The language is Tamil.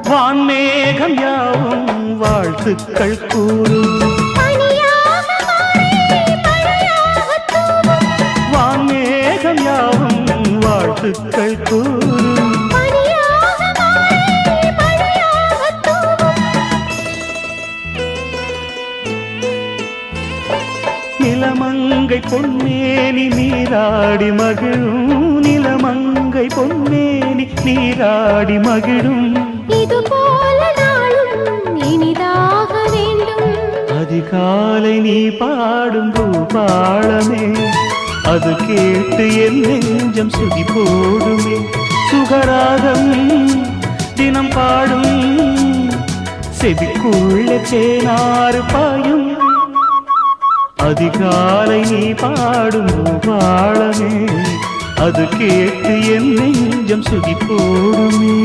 வான்மேகம் யாவும் வாழ்த்துக்கள் கூறும். வான்மேகம் யாவும் வாழ்த்துக்கள் கூறும். நிலமங்கை பொன்னேனி நீராடி மகிழும். நிலமங்கை பொன்னேனி நீராடி மகிழும். இதுபோல நாளும் இனிதாக வேண்டும். அதிகாலை நீ பாடும் பூபாளமே, அது கேட்டு என் நெஞ்சம் சுதி போடுமே. சுகராகம் தினம் பாடும், செவிக்குள்ள தேனாறு பாயும். அதிகாலை நீ பாடும் பூபாளமே, அது கேட்டு என் நெஞ்சம் சுதி போடுமே.